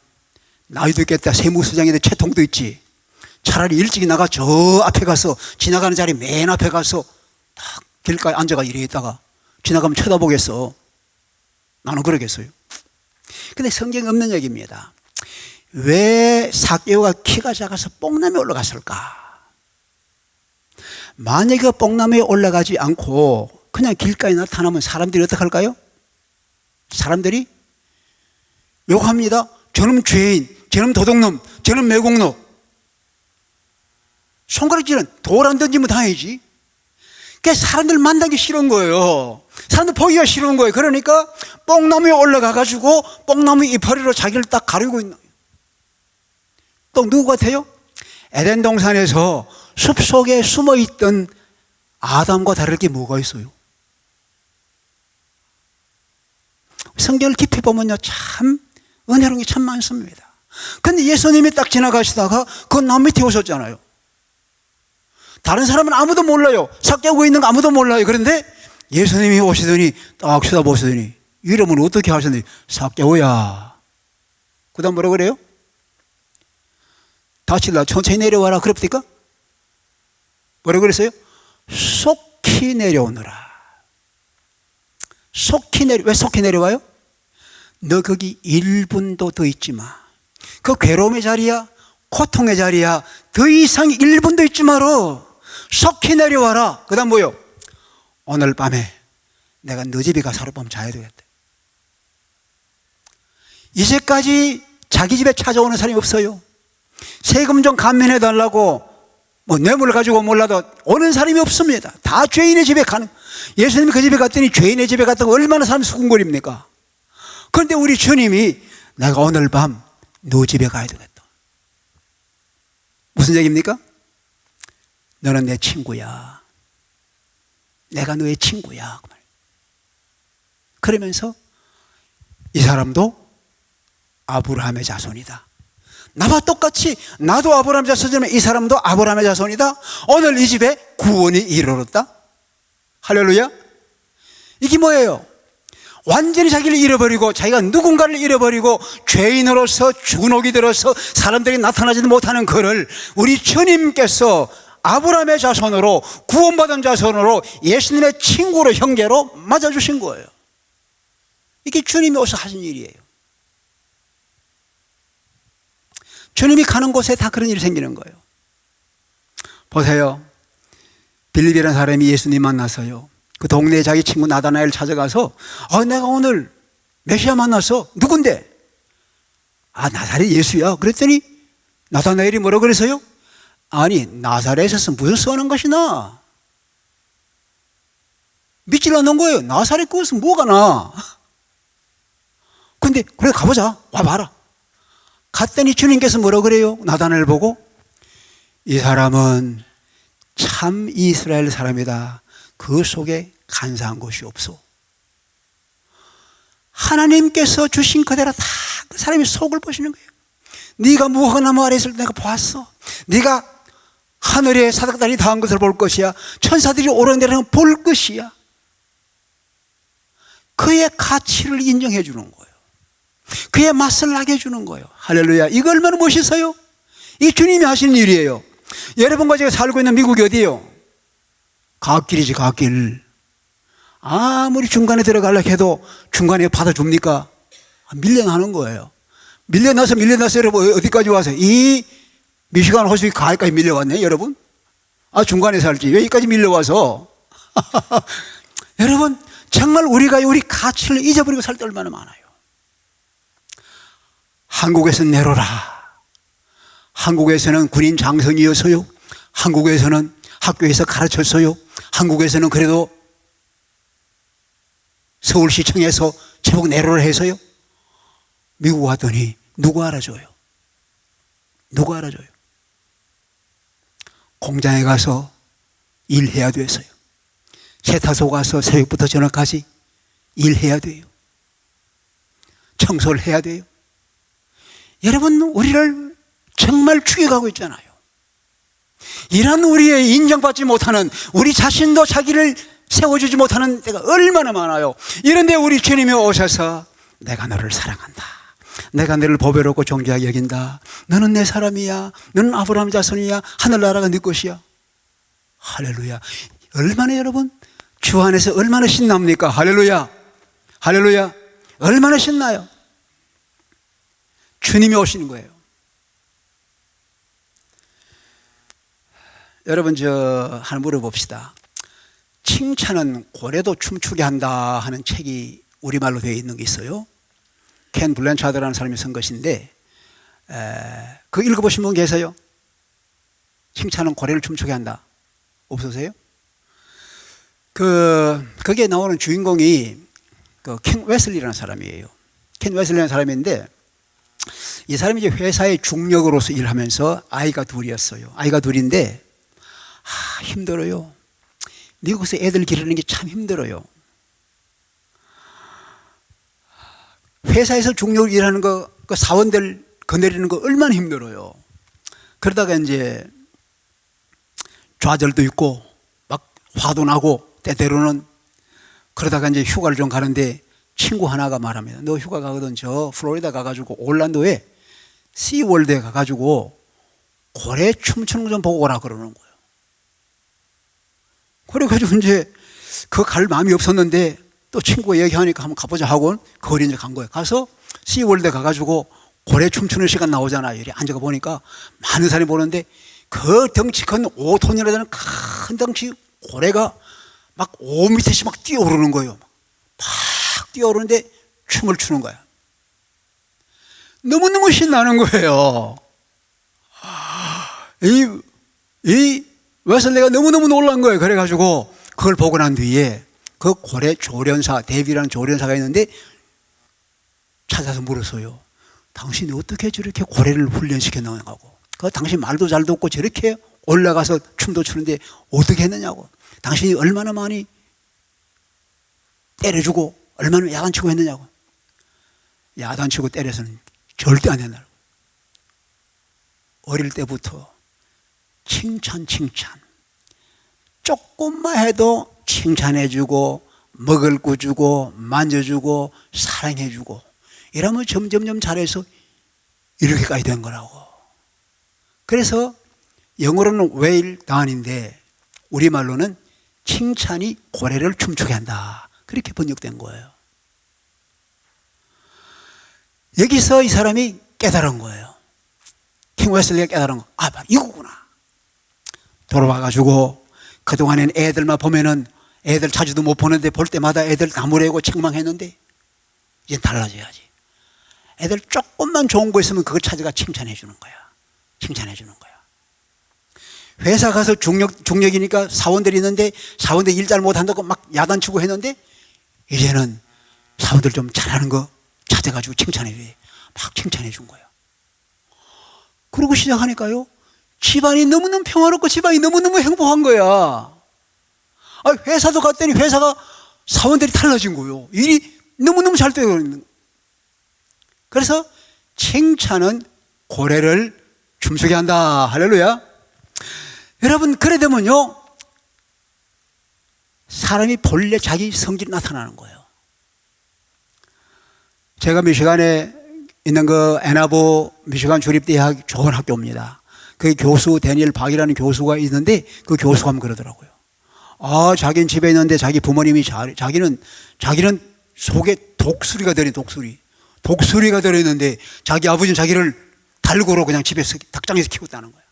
나이도 있겠다. 세무서장인데 채통도 있지. 차라리 일찍 나가 저 앞에 가서 지나가는 자리 맨 앞에 가서 딱 길가에 앉아가 이래 있다가 지나가면 쳐다보겠어. 나는 그러겠어요. 근데 성경에 없는 얘기입니다. 왜 삭개오가 키가 작아서 뽕나무에 올라갔을까? 만약에 그 뽕나무에 올라가지 않고 그냥 길가에 나타나면 사람들이 어떻게 할까요? 사람들이 욕합니다. 저놈 죄인, 저놈 도둑놈, 저놈 매국노. 손가락질은 돌 안 던지면 당해지. 그러니까 사람들 만나기 싫은 거예요. 사람들 보기가 싫은 거예요. 그러니까 뽕나무에 올라가가지고 뽕나무 이파리로 자기를 딱 가리고 있는 거예요. 또 누구 같아요? 에덴 동산에서 숲속에 숨어있던 아담과 다를 게 뭐가 있어요? 성경을 깊이 보면요, 참 은혜로운 게 참 많습니다. 근데 예수님이 딱 지나가시다가 그 나무 밑에 오셨잖아요. 다른 사람은 아무도 몰라요. 삭개오고 있는 거 아무도 몰라요. 그런데 예수님이 오시더니 딱 쳐다보시더니 이름은 어떻게 하셨는지, 삭개오야. 그 다음 뭐라 그래요? 다칠라 천천히 내려와라 그럽니까? 뭐라 그랬어요? 속히 내려오너라. 왜 속히 내려와요? 너 거기 1분도 더 있지 마. 그 괴로움의 자리야, 고통의 자리야. 더 이상 1분도 있지 마라. 속히 내려와라. 그 다음 뭐요? 오늘 밤에 내가 너 집에 가서 하룻밤 자야 되겠다. 이제까지 자기 집에 찾아오는 사람이 없어요. 세금 좀 감면해 달라고 뭐 뇌물을 가지고 몰라도 오는 사람이 없습니다. 다 죄인의 집에 가는. 예수님이 그 집에 갔더니 죄인의 집에 갔다고 얼마나 사람 수군거립니까? 그런데 우리 주님이 내가 오늘 밤 너 집에 가야 되겠다. 무슨 얘기입니까? 너는 내 친구야. 내가 너의 친구야. 그러면서 이 사람도 아브라함의 자손이다. 나와 똑같이 나도 아브라함의 자손이지만 이 사람도 아브라함의 자손이다. 오늘 이 집에 구원이 이르렀다. 할렐루야. 이게 뭐예요? 완전히 자기를 잃어버리고 자기가 누군가를 잃어버리고 죄인으로서 주눅이 들어서 사람들이 나타나지도 못하는 그를 우리 주님께서 아브라함의 자손으로 구원받은 자손으로 예수님의 친구로 형제로 맞아주신 거예요. 이게 주님이 오셔서 하신 일이에요. 주님이 가는 곳에 다 그런 일이 생기는 거예요. 보세요. 빌립이라는 사람이 예수님 만나서요, 그 동네에 자기 친구 나다나엘을 찾아가서 내가 오늘 메시아 만났어. 누군데? 나사렛 예수야. 그랬더니 나다나엘이 뭐라고 그랬어요? 아니 나사렛에서 무슨 써는 것이나 믿질 않는 거예요. 나사렛 거기서 뭐가 나. 근데 그래 가보자. 와봐라. 갔더니 주님께서 뭐라고 그래요? 나다나엘 보고 이 사람은 참 이스라엘 사람이다. 그 속에 간사한 것이 없어. 하나님께서 주신 그대로 다 그 사람의 속을 보시는 거예요. 네가 무화과나무 아래 있을 때 내가 보았어. 네가 하늘에 사닥다리 닿은 것을 볼 것이야. 천사들이 오르내리는 볼 것이야. 그의 가치를 인정해 주는 거예요. 그의 맛을 나게 해주는 거예요. 할렐루야. 이거 얼마나 멋있어요? 이 주님이 하시는 일이에요. 여러분과 제가 살고 있는 미국이 어디예요? 갓길이지, 갓길. 아무리 중간에 들어가려고 해도 중간에 받아줍니까? 밀려나는 거예요. 밀려나서 여러분 어디까지 와서 이 미시간 호수에 가까이 밀려왔네 여러분. 중간에 살지 왜 여기까지 밀려와서. 여러분 정말 우리가 우리 가치를 잊어버리고 살 때 얼마나 많아요. 한국에서는 내로라. 한국에서는 군인 장성이었어요. 한국에서는 학교에서 가르쳤어요. 한국에서는 그래도 서울시청에서 제복 내로를 해서요. 미국 왔더니 누구 알아줘요? 누구 알아줘요? 공장에 가서 일해야 됐어요. 세타소 가서 새벽부터 저녁까지 일해야 돼요. 청소를 해야 돼요. 여러분 우리를 정말 죽여가고 있잖아요. 이런 우리의 인정받지 못하는, 우리 자신도 자기를 세워주지 못하는 때가 얼마나 많아요. 이런데 우리 주님이 오셔서 내가 너를 사랑한다. 내가 너를 보배롭고 존귀하게 여긴다. 너는 내 사람이야. 너는 아브라함 자손이야. 하늘나라가 네 것이야. 할렐루야. 얼마나 여러분 주 안에서 얼마나 신납니까? 할렐루야. 할렐루야. 얼마나 신나요? 주님이 오시는 거예요. 여러분 하나 물어봅시다. 칭찬은 고래도 춤추게 한다 하는 책이 우리말로 되어 있는 게 있어요. 켄 블랜차드라는 사람이 쓴 것인데 그거 읽어보신 분 계세요? 칭찬은 고래를 춤추게 한다. 없으세요? 거기에 나오는 주인공이 켄 웨슬리라는 사람이에요. 켄 웨슬리라는 사람인데 이 사람이 이제 회사의 중력으로서 일하면서 아이가 둘이었어요. 아이가 둘인데 힘들어요. 미국에서 애들 기르는 게 참 힘들어요. 회사에서 중력으로 일하는 거, 그 사원들 거느리는 거 얼마나 힘들어요. 그러다가 이제 좌절도 있고 막 화도 나고 때때로는 그러다가 이제 휴가를 좀 가는데 친구 하나가 말합니다. 너 휴가 가거든 저 플로리다 가가지고 올란도에 시월드에 가가지고 고래 춤추는 거 좀 보고 오라 그러는 거예요. 그래가지고 이제 그 갈 마음이 없었는데 또 친구가 얘기하니까 한번 가보자 하고 거리 이제 간 거예요. 가서 시월드에 가가지고 고래 춤추는 시간 나오잖아요. 이렇게 앉아가 보니까 많은 사람이 보는데 그 덩치 큰 5톤이라는 큰 덩치 고래가 막 5m씩 막 뛰어오르는 거예요. 막 뛰어오르는데 춤을 추는 거야. 너무너무 신나는 거예요. 이 웨슬리가 너무너무 놀란 거예요. 그래가지고 그걸 보고 난 뒤에 그 고래 조련사, 데비라는 조련사가 있는데 찾아서 물었어요. 당신이 어떻게 저렇게 고래를 훈련시켜 나가고 당신 말도 잘 듣고 저렇게 올라가서 춤도 추는데 어떻게 했느냐고. 당신이 얼마나 많이 때려주고 얼마나 야단치고 했느냐고. 야단치고 때려서는 절대 안 했나고. 어릴 때부터 칭찬 조금만 해도 칭찬해주고 먹을 거 주고 만져주고 사랑해주고 이러면 점점 잘해서 이렇게까지 된 거라고. 그래서 영어로는 well done인데 우리말로는 칭찬이 고래를 춤추게 한다. 그렇게 번역된 거예요. 여기서 이 사람이 깨달은 거예요. 킹 웨슬리가 깨달은 거. 바로 이거구나. 돌아와가지고 그동안엔 애들만 보면은 애들 자주도 못 보는데 볼 때마다 애들 나무래고 책망했는데 이제 달라져야지. 애들 조금만 좋은 거 있으면 그걸 찾아가 칭찬해 주는 거야. 칭찬해 주는 거야. 회사 가서 중력이니까 사원들이 있는데 사원들 일 잘 못한다고 막 야단치고 했는데 이제는 사원들 좀 잘하는 거 찾아가지고 칭찬해 줘. 막 칭찬해 준 거야. 그러고 시작하니까요. 집안이 너무너무 평화롭고 집안이 너무너무 행복한 거야. 회사도 갔더니 회사가 사원들이 달라진 거예요. 일이 너무너무 잘 되고 있는 거예요. 그래서 칭찬은 고래를 춤추게 한다. 할렐루야. 여러분 그래 되면요 사람이 본래 자기 성질이 나타나는 거예요. 제가 미시간에 있는 그 애나보 미시간 주립대학 좋은 학교입니다. 그 교수 데니엘 박이라는 교수가 있는데 그 교수가 하면 그러더라고요. 자기는 집에 있는데 자기 부모님이 자기는 속에 독수리가 들어있는데 자기 아버지는 자기를 달고로 그냥 집에서 닭장에서 키웠다는 거예요.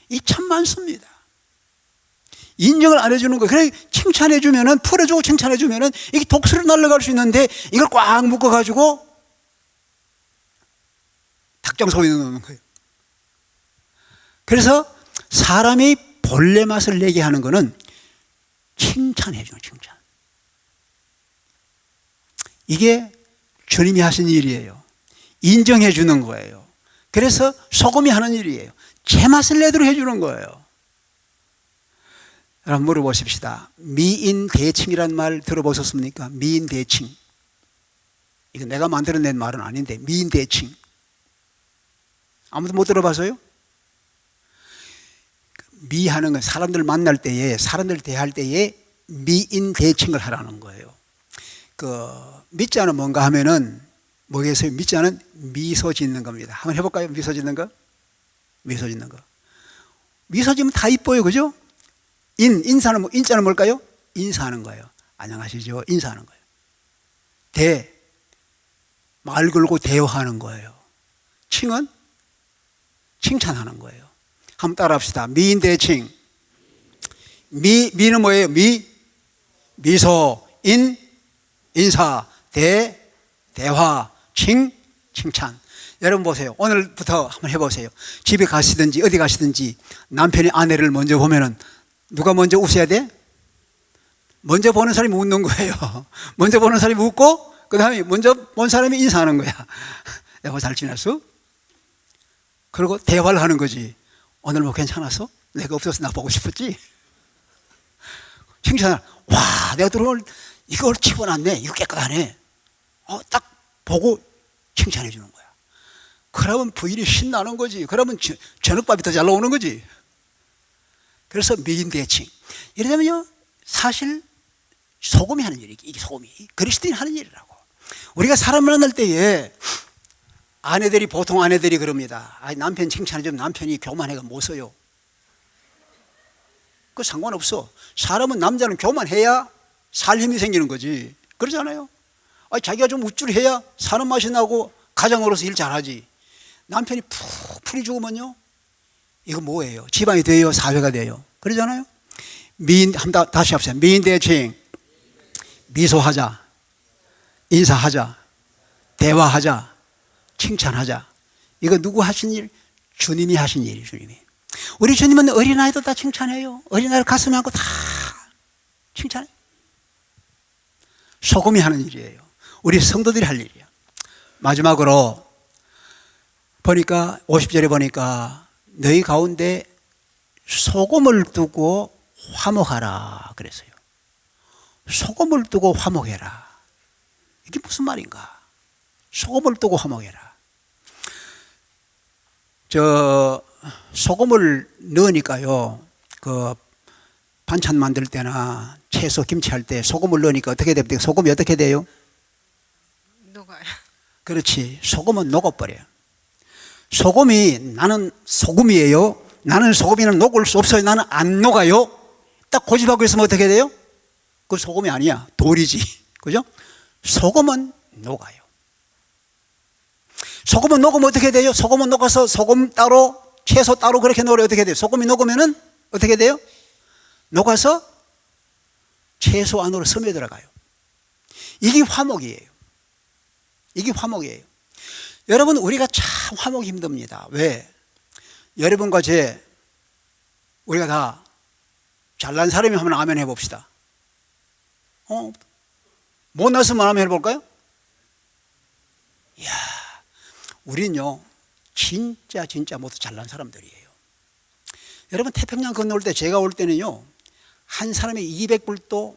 이 참 많습니다. 인정을 안 해주는 거예요. 그래 칭찬해주면은 풀어주고 칭찬해주면은 이게 독수리 날아갈 수 있는데 이걸 꽉 묶어가지고 닭장 속에 넣는 거예요. 그래서 사람이 본래 맛을 내게 하는 거는 칭찬해주는 칭찬. 이게 주님이 하신 일이에요. 인정해주는 거예요. 그래서 소금이 하는 일이에요. 제 맛을 내도록 해주는 거예요. 여러분 물어보십시다. 미인대칭이라는 말 들어보셨습니까? 미인대칭. 이거 내가 만들어낸 말은 아닌데 미인대칭. 아무도 못 들어봐서요? 미하는 건 사람들 만날 때에 사람들 대할 때에 미인대칭을 하라는 거예요. 미자는 뭔가 하면은 뭐겠어요? 믿지 않은 미소 짓는 겁니다. 한번 해볼까요? 미소 짓는 거? 미소 짓는 거. 미소 짓면 다 이뻐요. 그죠? 인자는 뭘까요? 인사하는 거예요. 안녕하시죠? 인사하는 거예요. 말 걸고 대화하는 거예요. 칭은 칭찬하는 거예요. 한번 따라 합시다. 미인대칭. 미는 뭐예요? 미소, 인사, 대화, 칭찬. 여러분 보세요. 오늘부터 한번 해보세요. 집에 가시든지 어디 가시든지 남편이 아내를 먼저 보면은 누가 먼저 웃어야 돼? 먼저 보는 사람이 웃는 거예요. 먼저 보는 사람이 웃고 그 다음에 먼저 본 사람이 인사하는 거야. 여보 잘 지냈어? 그리고 대화를 하는 거지. 오늘 뭐 괜찮았어? 내가 없어서 나 보고 싶었지? 칭찬을, 와, 내가 들어올 이걸 치워놨네. 이거 깨끗하네. 딱 보고 칭찬해 주는 거야. 그러면 부인이 신나는 거지. 그러면 저녁밥이 더 잘 나오는 거지. 그래서 미인대칭. 이러자면요, 사실 소금이 하는 일이, 이게 소금이 그리스도인이 하는 일이라고. 우리가 사람 만날 때에 보통 아내들이 그럽니다. 남편 칭찬해주면 남편이 교만해가 못 써요. 그 상관없어. 사람은 남자는 교만해야 살 힘이 생기는 거지. 그러잖아요. 자기가 좀 우쭐해야 사는 맛이 나고 가장으로서 일 잘하지. 남편이 풀이 죽으면요, 이거 뭐예요? 지방이 돼요? 사회가 돼요? 그러잖아요. 다시 합시다. 미인대칭. 미소하자, 인사하자, 대화하자, 칭찬하자. 이거 누구 하신 일? 주님이 하신 일이에요. 주님이. 우리 주님은 어린아이도 다 칭찬해요. 어린아이를 가슴에 안고 다 칭찬해요. 소금이 하는 일이에요. 우리 성도들이 할 일이에요. 마지막으로 보니까 50절에 보니까 너희 가운데 소금을 두고 화목하라 그랬어요. 소금을 두고 화목해라. 이게 무슨 말인가? 소금을 두고 화목해라. 소금을 넣으니까요, 그 반찬 만들 때나 채소 김치 할 때 소금을 넣으니까 어떻게 됩니까? 소금이 어떻게 돼요? 녹아요. 그렇지. 소금은 녹아버려요. 소금이 나는 소금이에요. 나는 소금이는 녹을 수 없어요. 나는 안 녹아요. 딱 고집하고 있으면 어떻게 돼요? 그 소금이 아니야. 돌이지. 그죠? 소금은 녹아요. 소금은 녹으면 어떻게 돼요? 소금은 녹아서 소금 따로, 채소 따로 그렇게 넣으면 어떻게 돼요? 소금이 녹으면은 어떻게 돼요? 녹아서 채소 안으로 스며들어가요. 이게 화목이에요. 이게 화목이에요. 여러분, 우리가 참 화목이 힘듭니다. 왜? 여러분과 우리가 다 잘난 사람이 한번 아멘 해봅시다. 못났으면 아멘 해볼까요? 이야, 우린요, 진짜 모두 잘난 사람들이에요. 여러분, 태평양 건너올 때 제가 올 때는요, 한 사람이 200불도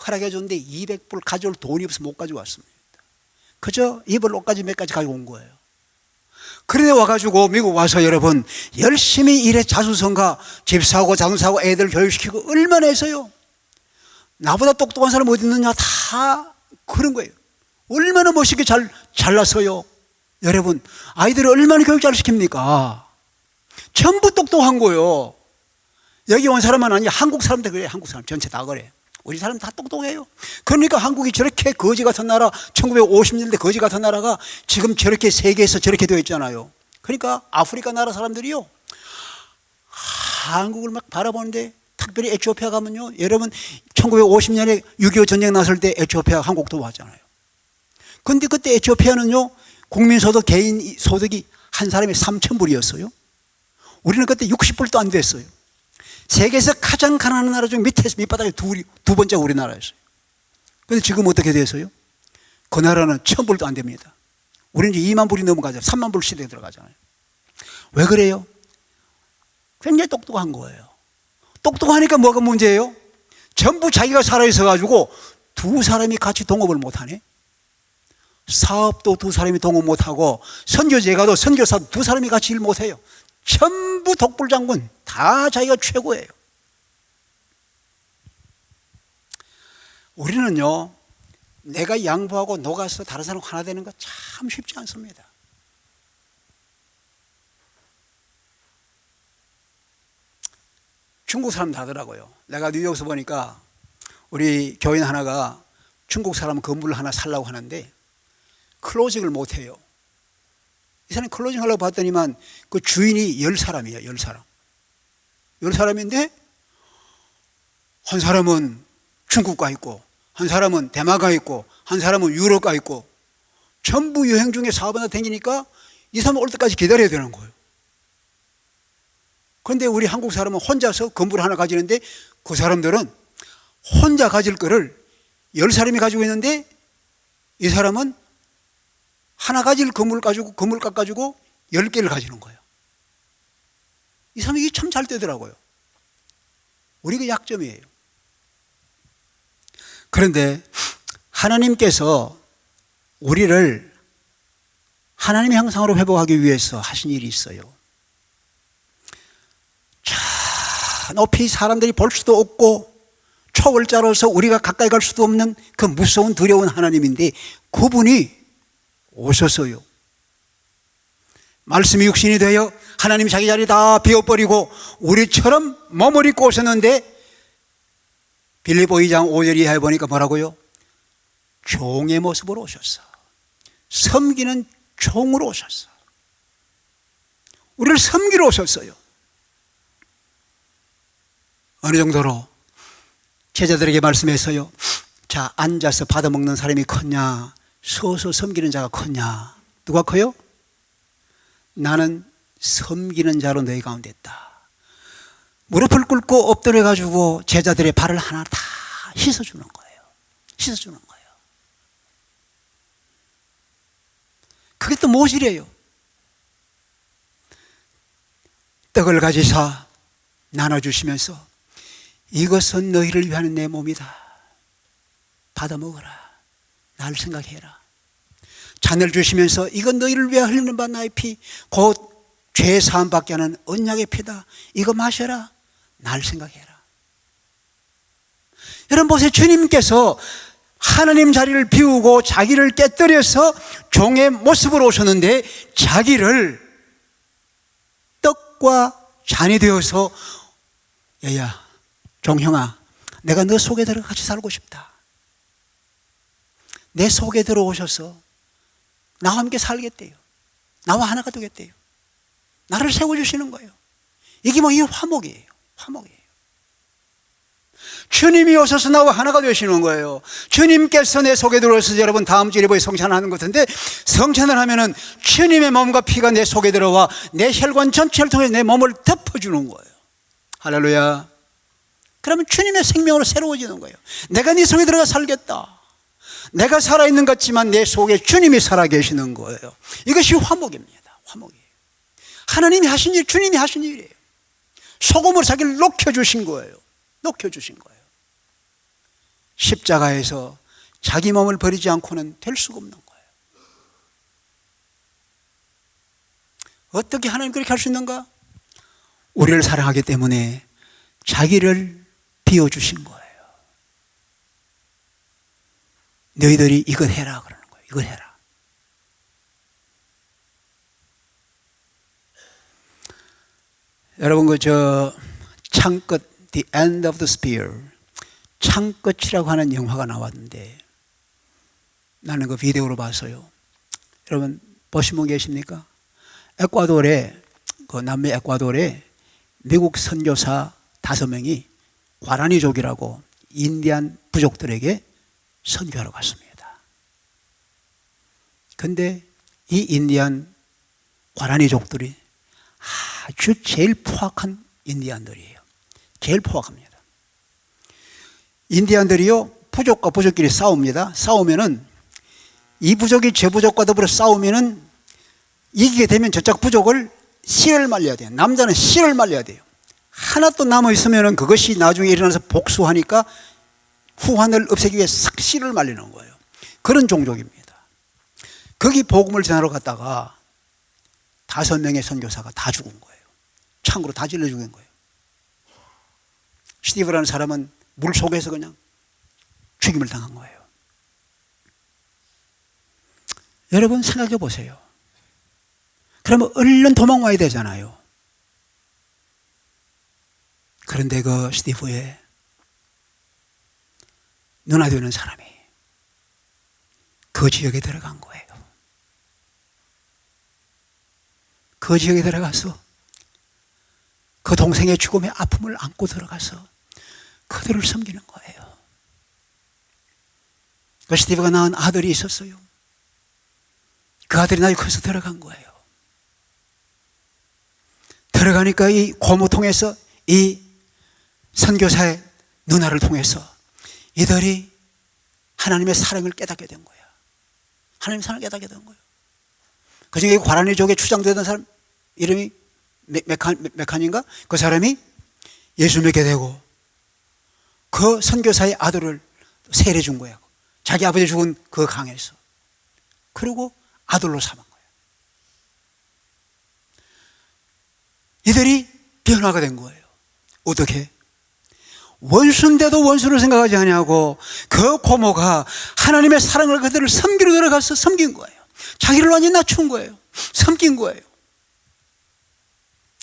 허락해 줬는데 200불 가져올 돈이 없어서 못 가져왔습니다. 그저 입을 옷까지 몇 가지 가지고 온 거예요. 그런데 와가지고 미국 와서 여러분 열심히 일해 자수성가 집 사고 자동 사고 애들 교육시키고 얼마나 했어요. 나보다 똑똑한 사람 어디 있느냐 다 그런 거예요. 얼마나 멋있게 잘났어요. 여러분 아이들을 얼마나 교육 잘 시킵니까? 전부 똑똑한 거예요. 여기 온 사람만 아니라 한국 사람도 그래요. 한국 사람 전체 다 그래. 우리 사람 다 똑똑해요. 그러니까 한국이 저렇게 거지 같은 나라, 1950년대 거지 같은 나라가 지금 저렇게 세계에서 저렇게 되어 있잖아요. 그러니까 아프리카 나라 사람들이요, 한국을 막 바라보는데, 특별히 에티오피아 가면요, 여러분 1950년에 6.25 전쟁 났을 때 에티오피아 한국도 왔잖아요. 근데 그때 에티오피아는요, 국민소득 개인 소득이 한 사람이 3,000불이었어요. 우리는 그때 60불도 안 됐어요. 세계에서 가장 가난한 나라 중 밑바닥에 두 번째 우리나라였어요. 그런데 지금 어떻게 됐어요? 그 나라는 1,000불도 안 됩니다. 우리는 이제 2만 불이 넘어가잖아요. 3만 불 시대에 들어가잖아요. 왜 그래요? 굉장히 똑똑한 거예요. 똑똑하니까 뭐가 문제예요? 전부 자기가 살아있어 가지고 두 사람이 같이 동업을 못하네. 사업도 두 사람이 동업 못하고 선교제 가도 선교사 두 사람이 같이 일 못해요. 전부 독불장군 다 자기가 최고예요. 우리는요 내가 양보하고 녹아서 다른 사람 하나 되는 거 참 쉽지 않습니다. 중국 사람 다더라고요. 내가 뉴욕에서 보니까 우리 교인 하나가 중국 사람 건물을 하나 살려고 하는데 클로징을 못해요. 이 사람이 클로징 하려고 봤더니만 그 주인이 10사람이에요. 10사람. 10사람인데 한 사람은 중국 가 있고, 한 사람은 대만 가 있고, 한 사람은 유럽 가 있고, 전부 여행 중에 사업하다 다니니까 이 사람 올 때까지 기다려야 되는 거예요. 그런데 우리 한국 사람은 혼자서 건물 하나 가지는데 그 사람들은 혼자 가질 거를 10사람이 가지고 있는데 이 사람은 하나 가질 건물값 가지고 10개를 가지는 거예요. 이 사람이 이게 참 잘 되더라고요. 우리가 약점이에요. 그런데 하나님께서 우리를 하나님의 형상으로 회복하기 위해서 하신 일이 있어요. 자, 높이 사람들이 볼 수도 없고 초월자로서 우리가 가까이 갈 수도 없는 그 무서운 두려운 하나님인데 그분이 오셨어요. 말씀이 육신이 되어 하나님이 자기 자리 다 비워버리고 우리처럼 몸을 입고 오셨는데 빌립보 2장 5절 이하에 보니까 뭐라고요? 종의 모습으로 오셨어. 섬기는 종으로 오셨어. 우리를 섬기러 오셨어요. 어느 정도로? 제자들에게 말씀했어요. 자, 앉아서 받아먹는 사람이 컸냐, 서서 섬기는 자가 컸냐? 누가 커요? 나는 섬기는 자로 너희 가운데 있다. 무릎을 꿇고 엎드려 가지고 제자들의 발을 하나 다 씻어주는 거예요. 씻어주는 거예요. 그게 또 무엇이래요? 떡을 가지사 나눠주시면서 이것은 너희를 위한 내 몸이다. 받아 먹어라. 나를 생각해라. 잔을 주시면서 이건 너희를 위해 흘리는 바 나의 피, 곧 죄 사함 받게 하는 언약의 피다. 이거 마셔라. 나를 생각해라. 여러분 보세요. 주님께서 하나님 자리를 비우고 자기를 깨뜨려서 종의 모습으로 오셨는데 자기를 떡과 잔이 되어서 야야 종형아, 내가 너 속에 들어 같이 살고 싶다. 내 속에 들어오셔서 나와 함께 살겠대요. 나와 하나가 되겠대요. 나를 세워주시는 거예요. 이게 뭐 이 화목이에요. 화목이에요. 주님이 오셔서 나와 하나가 되시는 거예요. 주님께서 내 속에 들어오셔서 여러분 다음 주에 성찬을 하는 것 같은데 성찬을 하면은 주님의 몸과 피가 내 속에 들어와 내 혈관 전체를 통해 내 몸을 덮어주는 거예요. 할렐루야. 그러면 주님의 생명으로 새로워지는 거예요. 내가 네 속에 들어가 살겠다. 내가 살아있는 것 같지만 내 속에 주님이 살아계시는 거예요. 이것이 화목입니다. 화목이에요. 하나님이 하신 일, 주님이 하신 일이에요. 소금으로 자기를 녹여주신 거예요. 녹여주신 거예요. 십자가에서 자기 몸을 버리지 않고는 될 수가 없는 거예요. 어떻게 하나님 그렇게 할 수 있는가? 우리를 사랑하기 때문에 자기를 비워주신 거예요. 너희들이 이것 해라 그러는 거예요. 이것 해라. 여러분 창끝 The End of the Spear, 창끝이라고 하는 영화가 나왔는데 나는 그 비디오로 봤어요. 여러분 보신 분 계십니까? 에콰도르에 그 남미 에콰도르에 미국 선교사 5명이 과라니족이라고 인디안 부족들에게 선교하러 갔습니다. 그런데 이 인디안 과라니족들이 아주 제일 포악한 인디안들이에요. 제일 포악합니다. 인디안들이요, 부족과 부족끼리 싸웁니다. 싸우면은 이 부족이 저 부족과 더불어 싸우면은 이기게 되면 저쪽 부족을 씨를 말려야 돼요. 남자는 씨를 말려야 돼요. 하나 또 남아 있으면은 그것이 나중에 일어나서 복수하니까 후환을 없애기 위해 싹 씨를 말리는 거예요. 그런 종족입니다. 거기 복음을 전하러 갔다가 5명의 선교사가 다 죽은 거예요. 창으로 다 찔러 죽은 거예요. 스티브라는 사람은 물 속에서 그냥 죽임을 당한 거예요. 여러분 생각해 보세요. 그러면 얼른 도망와야 되잖아요. 그런데 그 스티브의 누나 되는 사람이 그 지역에 들어간 거예요. 그 지역에 들어가서 그 동생의 죽음의 아픔을 안고 들어가서 그들을 섬기는 거예요. 그 스티브가 낳은 아들이 있었어요. 그 아들이 나중에 커서 들어간 거예요. 들어가니까 이 고모 통해서 이 선교사의 누나를 통해서 이들이 하나님의 사랑을 깨닫게 된 거예요. 하나님의 사랑을 깨닫게 된 거예요. 그 중에 과란의족에 추장되던 사람 이름이 메칸인가? 그 사람이 예수 믿게 되고 그 선교사의 아들을 세례 준 거예요. 자기 아버지 죽은 그 강에서. 그리고 아들로 삼은 거예요. 이들이 변화가 된 거예요. 어떻게? 원수인데도 원수를 생각하지 아니하고 그 고모가 하나님의 사랑을 그들을 섬기러 들어가서 섬긴 거예요. 자기를 완전히 낮춘 거예요. 섬긴 거예요.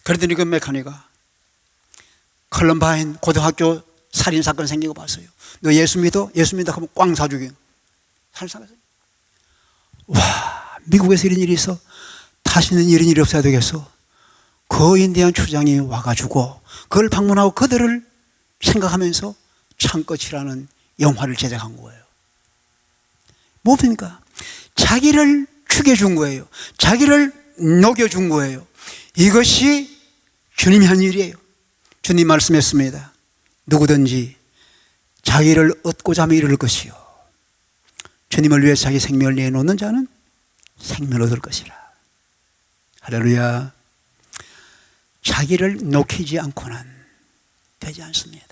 그러더니 그 메카니가 컬럼바인 고등학교 살인사건 생기고 봤어요. 너 예수 믿어? 예수 믿다 하면 꽝 사주긴. 살인사건. 와, 미국에서 이런 일이 있어. 다시는 이런 일이 없어야 되겠어. 그 인디안 추장이 와가지고 그걸 방문하고 그들을 생각하면서 창끝이라는 영화를 제작한 거예요. 뭡니까? 자기를 죽여준 거예요. 자기를 녹여준 거예요. 이것이 주님이 한 일이에요. 주님 말씀했습니다. 누구든지 자기를 얻고자 하면 이룰 것이요 주님을 위해 자기 생명을 내놓는 자는 생명을 얻을 것이라. 할렐루야. 자기를 녹이지 않고는 되지 않습니다.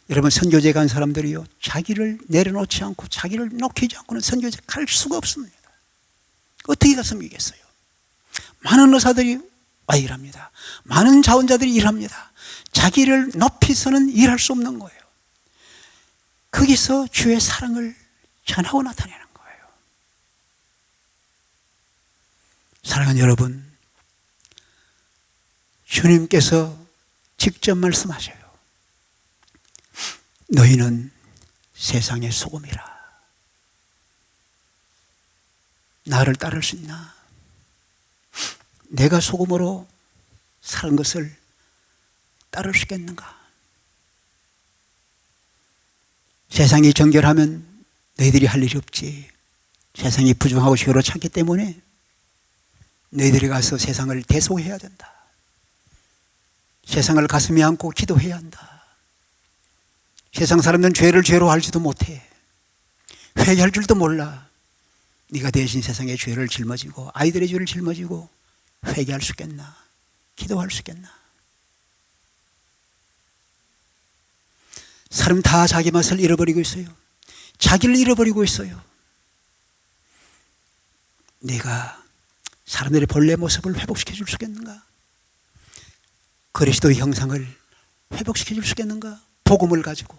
여러분 선교제 간 사람들이요 자기를 내려놓지 않고 자기를 녹이지 않고는 선교제 갈 수가 없습니다. 어떻게 가서 섬기겠어요? 많은 의사들이 와 일합니다. 많은 자원자들이 일합니다. 자기를 높이서는 일할 수 없는 거예요. 거기서 주의 사랑을 전하고 나타내는 거예요. 사랑하는 여러분, 주님께서 직접 말씀하셔요. 너희는 세상의 소금이라. 나를 따를 수 있나? 내가 소금으로 사는 것을 따를 수 있겠는가? 세상이 정결하면 너희들이 할 일이 없지. 세상이 부정하고 죄로 찼기 때문에 너희들이 가서 세상을 대속해야 된다. 세상을 가슴에 안고 기도해야 한다. 세상 사람들은 죄를 죄로 알지도 못해. 회개할 줄도 몰라. 네가 대신 세상의 죄를 짊어지고 아이들의 죄를 짊어지고 회개할 수 있겠나? 기도할 수 있겠나? 사람 다 자기 맛을 잃어버리고 있어요. 자기를 잃어버리고 있어요. 내가 사람들의 본래 모습을 회복시켜 줄 수 있겠는가? 그리스도의 형상을 회복시켜 줄 수 있겠는가? 복음을 가지고.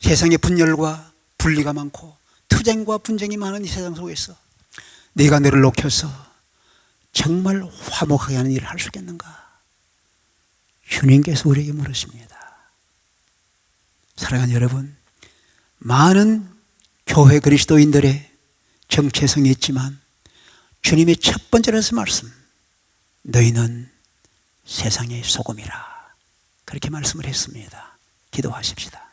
세상에 분열과 분리가 많고 투쟁과 분쟁이 많은 이 세상 속에서 네가 너를 녹여서 정말 화목하게 하는 일을 할 수 있겠는가? 주님께서 우리에게 물으십니다. 사랑하는 여러분, 많은 교회 그리스도인들의 정체성이 있지만 주님의 첫 번째로 하신 말씀, 너희는 세상의 소금이라. 그렇게 말씀을 했습니다. 기도하십시다.